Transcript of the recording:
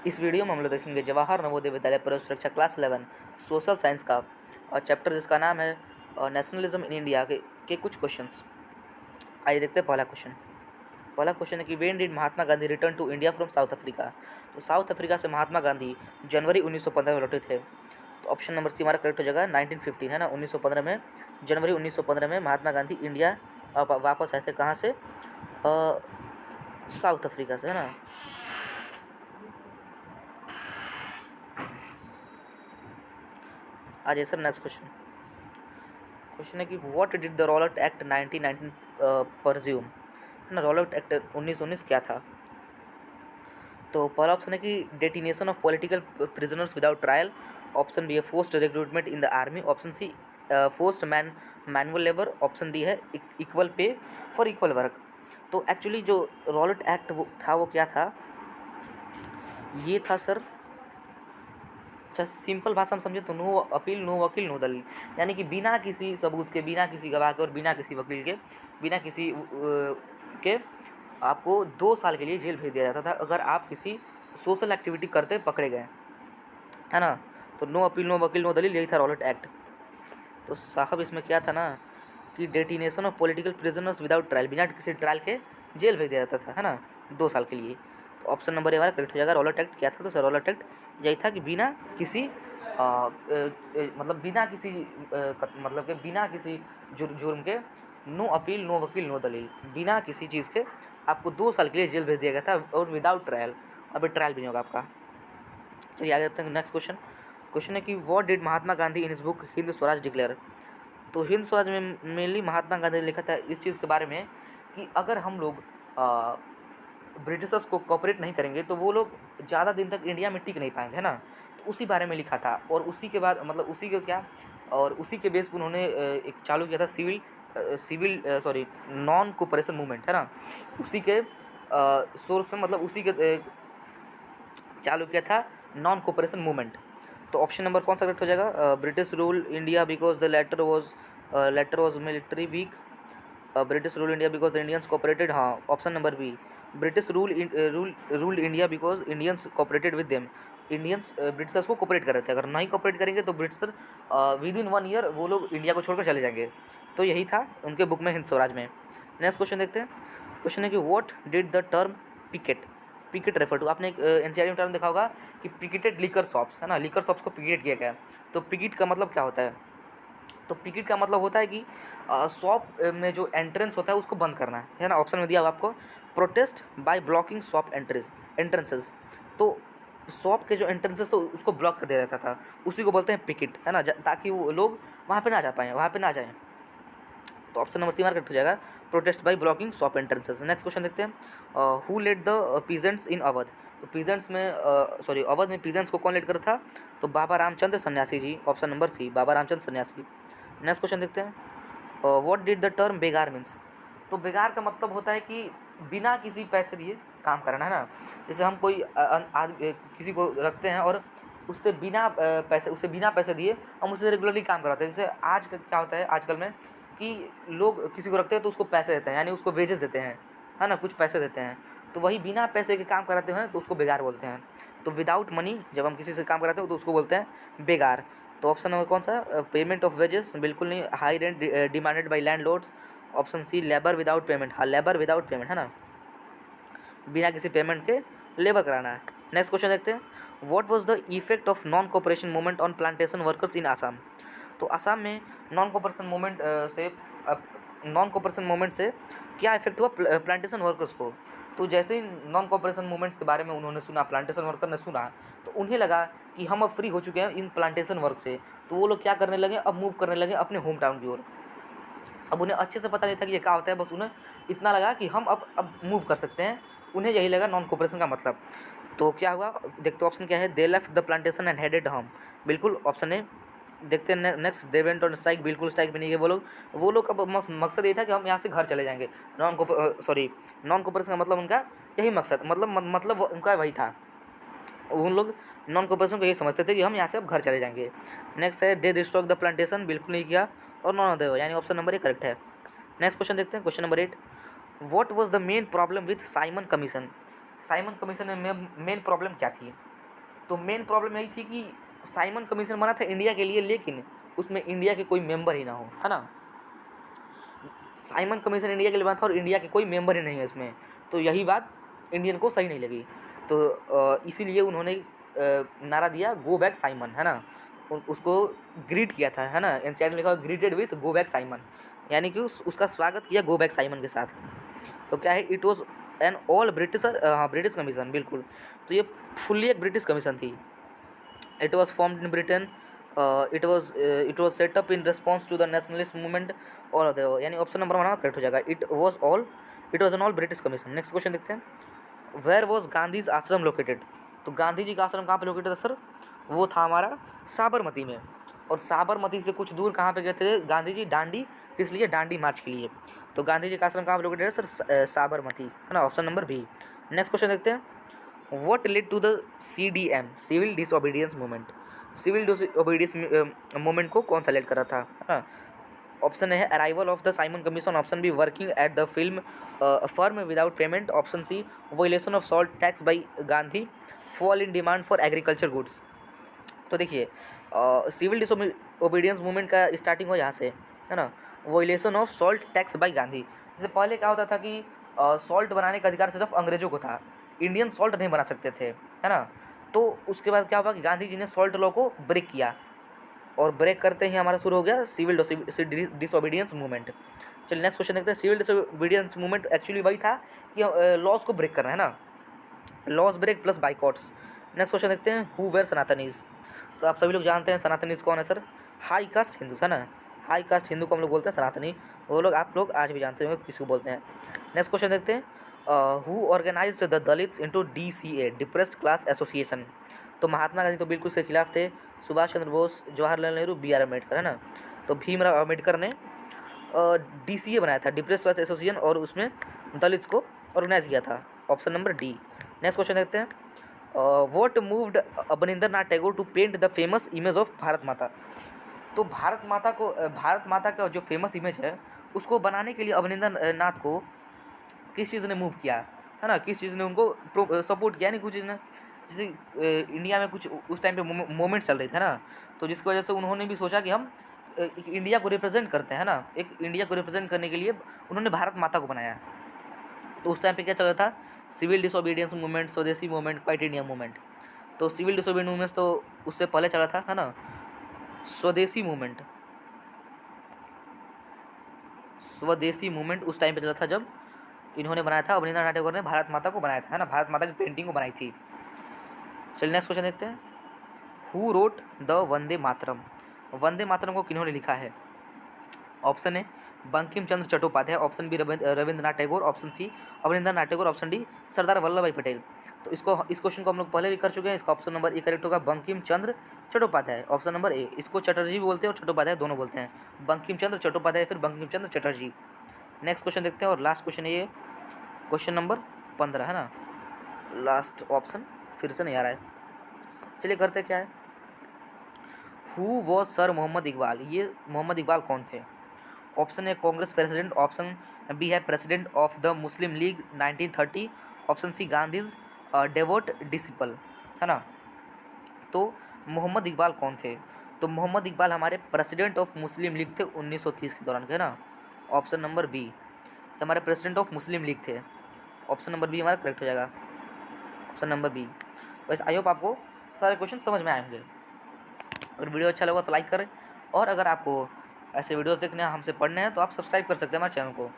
इस वीडियो में हम लोग देखेंगे जवाहर नवोदय विद्यालय प्रवेश परीक्षा क्लास 11 सोशल साइंस का और चैप्टर जिसका नाम है नेशनलिज्म इन इंडिया के कुछ क्वेश्चंस। आइए देखते हैं पहला क्वेश्चन है कि when did Mahatma Gandhi return to India from South Africa. तो साउथ अफ्रीका से महात्मा गांधी जनवरी 1915 में लौटे थे। तो ऑप्शन नंबर सी हमारा करेक्ट हो जाएगा 1915, है ना। 1915 में, जनवरी 1915 में महात्मा गांधी इंडिया वापस आए थे। कहाँ से? साउथ अफ्रीका से, है ना। आज सर नेक्स्ट क्वेश्चन है कि what did the Rowlatt act 1919 परज्यूम, है ना। रॉलेट एक्ट 1919 क्या था? तो पहला ऑप्शन है कि detention of political prisoners without trial. Option B है forced recruitment in the army. Option C forced manual labour. Option D है equal pay for equal work. तो एक्चुअली जो रॉलेट एक्ट वो क्या था? ये था सर, अच्छा सिंपल भाषा में समझे तो नो अपील नो वकील नो दलील, यानी कि बिना किसी सबूत के, बिना किसी गवाह के और बिना किसी वकील के, बिना किसी के आपको 2 साल के लिए जेल भेज दिया जाता था अगर आप किसी सोशल एक्टिविटी करते पकड़े गए, है ना। तो नो अपील नो वकील नो दलील, यही था रॉलेट एक्ट। तो साहब इसमें क्या था ना कि detention of political prisoners without trial, बिना किसी ट्रायल के जेल भेज दिया जाता था, है ना, 2 साल के लिए। तो ऑप्शन नंबर ए हमारा करेक्ट हो जाएगा। रॉलेट एक्ट क्या था? तो सर रॉलेट एक्ट यही था कि बिना किसी मतलब बिना किसी मतलब के बिना किसी जुर्म के, नो अपील नो वकील नो दलील, बिना किसी चीज़ के आपको 2 साल के लिए जेल भेज दिया गया था और विदाउट ट्रायल। अभी ट्रायल भी नहीं होगा आपका। चलिए आगे देखते हैं नेक्स्ट क्वेश्चन है कि what did Mahatma Gandhi in his book Hind Swaraj declare. तो हिंद स्वराज में मेनली महात्मा गांधी ने लिखा था इस चीज़ के बारे में कि अगर हम लोग ब्रिटिशर्स को कॉपरेट नहीं करेंगे तो वो लोग ज़्यादा दिन तक इंडिया में टिक नहीं पाएंगे, है ना। तो उसी बारे में लिखा था और उसी के बाद मतलब उसी के क्या और उसी के बेस पर उन्होंने एक चालू किया था सिविल नॉन कोऑपरेशन मूवमेंट, है ना। उसी के सोर्स पे मतलब उसी के चालू किया था नॉन कोऑपरेशन मूवमेंट। तो ऑप्शन नंबर कौन सा करेक्ट हो जाएगा? British rule India because the latter was military weak. British rule India because the Indians cooperated. हाँ, option number B, British rule India because Indians cooperated with them. Indians Britishers को cooperate कर रहे थे, अगर नहीं cooperate करेंगे तो britisher with in 1 year वो लोग इंडिया को छोड़कर चले जाएंगे। तो यही था उनके बुक में हिंद स्वराज में। नेक्स्ट क्वेश्चन देखते हैं। क्वेश्चन है कि what did the term picket refer to. आपने एक एनसीईआरटी में टर्म देखा होगा कि पिकेटेड लिकर शॉप्स, है ना, लिकर शॉप्स को पिकेट किया गया है। तो पिकेट का मतलब क्या होता है? तो पिकेट का मतलब होता है कि शॉप में जो एंट्रेंस होता है उसको बंद करना है ना। ऑप्शन में दिया हुआ आपको protest by blocking shop entrances. तो शॉप के जो एंट्रेंसेस तो उसको ब्लॉक कर दिया जाता था, उसी को बोलते हैं पिकेट, है ना, ताकि वो लोग वहाँ पे ना जा पाएँ, वहाँ पे ना जाएँ। तो ऑप्शन नंबर सी हमारा करेक्ट हो जाएगा, protest by blocking shop entrances. Next question देखते हैं। हु लेड द पीजेंट्स इन अवध। तो पीजेंट्स में अवध में पीजेंट्स को कौन लेड कर था? तो बाबा रामचंद्र सन्यासी जी। Option number C, Baba Ramchandra सन्यासी। नेक्स्ट क्वेश्चन देखते हैं। What did the term begar means. तो बेगार का मतलब होता है कि बिना किसी पैसे दिए काम करना, है ना। जैसे हम कोई किसी को रखते हैं और उससे बिना पैसे दिए हम उससे रेगुलरली काम कराते हैं। जैसे आज क्या होता है आजकल में कि लोग किसी को रखते हैं तो उसको पैसे देते हैं, यानी उसको वेजेस देते हैं, है ना, कुछ पैसे देते हैं। तो वही बिना पैसे के काम कराते हैं तो उसको बेगार बोलते हैं। तो विदाउट मनी जब हम किसी से काम कराते हैं तो उसको बोलते हैं बेगार। तो ऑप्शन नंबर कौन सा? पेमेंट ऑफ वेजेस, बिल्कुल नहीं। High rent demanded by landlords. Option C labour without payment. हाँ, लेबर विदाउट पेमेंट, है ना, बिना किसी पेमेंट के लेबर कराना है। नेक्स्ट क्वेश्चन देखते हैं। What was the effect of non cooperation movement on plantation workers in Assam. तो आसाम में नॉन कोऑपरेशन मूवमेंट से क्या इफेक्ट हुआ प्लांटेशन वर्कर्स को? तो जैसे ही नॉन कोऑपरेशन मूवमेंट्स के बारे में उन्होंने सुना, प्लांटेशन वर्कर ने सुना, तो उन्हें लगा कि हम अब फ्री हो चुके हैं इन प्लांटेशन वर्क से। तो वो लोग क्या करने लगे, अब मूव करने लगे अपने होम टाउन की ओर। अब उन्हें अच्छे से पता नहीं था कि ये क्या होता है, बस उन्हें इतना लगा कि हम अब मूव कर सकते हैं। उन्हें यही लगा नॉन कोऑपरेशन का मतलब। तो क्या हुआ देखते, ऑप्शन क्या है? They left the plantation and headed home. बिल्कुल ऑप्शन ए। देखते हैं next, they went on strike. बिल्कुल स्ट्राइक भी नहीं है वो लोग अब मकसद ये था कि हम यहाँ से घर चले जाएंगे। नॉन कोऑपरेशन का मतलब उनका यही मकसद, मतलब उनका वही था। उन लोग नॉन कोऑपरेशन को यही समझते थे कि हम यहाँ से अब घर चले जाएंगे। नेक्स्ट है दे डिस्ट्रॉय द प्लांटेशन। बिल्कुल नहीं किया। और नॉन ऑफ द, यानी ऑप्शन नंबर ए करेक्ट है। नेक्स्ट क्वेश्चन देखते हैं, question number 8। What was the main problem with Simon commission. Simon commission में मेन प्रॉब्लम क्या थी? तो मेन प्रॉब्लम यही थी कि साइमन कमीशन बना था इंडिया के लिए, लेकिन उसमें इंडिया के कोई मेंबर ही ना हो, है ना। साइमन कमीशन इंडिया के लिए बना था और इंडिया के कोई मेंबर ही नहीं है इसमें, तो यही बात इंडियन को सही नहीं लगी। तो इसीलिए उन्होंने नारा दिया गो बैक साइमन, है ना। उसको ग्रीट किया था, है ना, एनसीईआरटी में लिखा हुआ greeted with go back Simon, यानी कि उसका स्वागत किया गो बैक साइमन के साथ। तो क्या है, it was an all Britisher, हाँ ब्रिटिश कमीशन, बिल्कुल। तो ये फुल्ली एक ब्रिटिश कमीशन थी। It was formed in Britain, it was set up in response to the nationalist movement, और यानी ऑप्शन नंबर 1 करेक्ट हो जाएगा। It was an all British commission. Next question देखते हैं, वेयर वॉज गांधीज आश्रम लोकेटेड। तो गांधी जी का आश्रम कहाँ पे लोकेटेड था सर, वो था हमारा साबरमती में। और साबरमती से कुछ दूर कहाँ पे गए थे गांधी जी, डांडी, किस लिए, डांडी मार्च के लिए। तो गांधी जी का आश्रम कहाँ पे लोकेटेड है सर, साबरमती, है ना, option number B. Next question देखते हैं, what led to the CDM, civil disobedience movement. Civil disobedience movement को कौन सा लेड कर रहा था, है ना। ऑप्शन ए है arrival of the Simon commission, option B working at the film firm without payment, option C violation of salt tax by Gandhi, fall in demand for agriculture goods. तो देखिए सिविल डिसओबीडियंस मूवमेंट का starting हो यहाँ से, है ना, violation of salt tax by Gandhi. जैसे पहले क्या होता था कि सॉल्ट बनाने का अधिकार सिर्फ अंग्रेजों को था, इंडियन सॉल्ट नहीं बना सकते थे, है ना। तो उसके बाद क्या हुआ कि गांधी जी ने सॉल्ट लॉ को ब्रेक किया, और ब्रेक करते ही हमारा शुरू हो गया सिविल डिसओबीडियंस मूवमेंट। चलिए नेक्स्ट क्वेश्चन देखते हैं, सिविल डिसओबीडियंस मूवमेंट एक्चुअली वही था कि लॉज को ब्रेक करना, है ना, laws break plus boycotts. Next question देखते हैं, हु वेर सनातनीज। तो आप सभी लोग जानते हैं सनातनीज कौन है सर, हाई कास्ट हिंदू, है ना, हाई कास्ट हिंदू को हम लोग बोलते हैं सनातनी, वो लोग आप लोग आज भी जानते होंगे किसको बोलते हैं। नेक्स्ट क्वेश्चन देखते हैं, who organised the Dalits into DCA, depressed class association. तो महात्मा गांधी तो बिल्कुल उसके खिलाफ थे, सुभाष चंद्र बोस, जवाहरलाल नेहरू, BR अम्बेडकर, है ना। तो भीमराव अम्बेडकर ने DCA बनाया था, डिप्रेस क्लास एसोसिएशन, और उसमें दलित्स को ऑर्गेनाइज किया था, option number D. Next question देखते हैं, what moved Abanindranath Tagore to paint the famous image of Bharat Mata. तो भारत माता को भारत माता का जो फेमस इमेज है उसको बनाने के लिए अवनींद्रनाथ को किस चीज़ ने मूव किया, है ना, किस चीज़ ने उनको सपोर्ट किया, नहीं कुछ चीज़ ने, जैसे इंडिया में कुछ उस टाइम पे मोमेंट चल रही थी ना, तो जिसकी वजह से उन्होंने भी सोचा कि हम एक इंडिया को रिप्रेजेंट करते हैं ना, एक इंडिया को रिप्रेजेंट करने के लिए उन्होंने भारत माता को बनाया। तो उस टाइम पे क्या चल रहा था, सिविल डिसोबीडियंस मूवमेंट, स्वदेशी मूवमेंट, क्वाइट इंडिया मूवमेंट। तो सिविल डिसोबीडियंस मूवमेंट तो उससे पहले चला था, है ना, स्वदेशी मूवमेंट, स्वदेशी मूवमेंट उस टाइम पे चला था जब इन्होंने बनाया था, अवनींद्रनाथ टैगोर ने भारत माता को बनाया था, है ना, भारत माता की पेंटिंग को बनाई थी। चलिए नेक्स्ट क्वेश्चन देखते हैं, who wrote the Vande Mataram. Vande Mataram को किन्होंने लिखा है, option A Bankim Chandra Chattopadhyay, option B Rabindranath Tagore, option C Abanindranath Tagore, option D Sardar Vallabh Bhai Patel. तो इस क्वेश्चन को हम लोग पहले भी कर चुके हैं, इसका ऑप्शन नंबर ए करेक्ट होगा, Bankim Chandra Chattopadhyay, option number A. इसको चटर्जी भी बोलते हैं और चट्टोपाध्याय दोनों बोलते हैं, बंकिम चंद्र चट्टोपाध्याय फिर बंकिम चंद्र चटर्जी। नेक्स्ट क्वेश्चन देखते हैं, और लास्ट क्वेश्चन ये क्वेश्चन नंबर 15, है ना, लास्ट ऑप्शन फिर से नहीं आ रहा है। चलिए करते क्या है, who was sir Mohammad Iqbal. ये मोहम्मद इकबाल कौन थे, option A Congress president, option B है president of the Muslim League 1930, option C Gandhi's devout disciple, है ना। तो मोहम्मद इकबाल कौन थे, तो मोहम्मद इकबाल हमारे प्रेसिडेंट ऑफ मुस्लिम लीग थे 1930 के दौरान के, है ना, ऑप्शन नंबर बी, हमारे प्रेसिडेंट ऑफ मुस्लिम लीग थे, ऑप्शन नंबर बी हमारा करेक्ट हो जाएगा, ऑप्शन नंबर बी। वैसे आई होप आपको सारे क्वेश्चन समझ में आए होंगे। अगर वीडियो अच्छा लगा तो लाइक करें, और अगर आपको ऐसे वीडियोस देखने हैं, हमसे पढ़ने हैं, तो आप सब्सक्राइब कर सकते हैं हमारे चैनल को।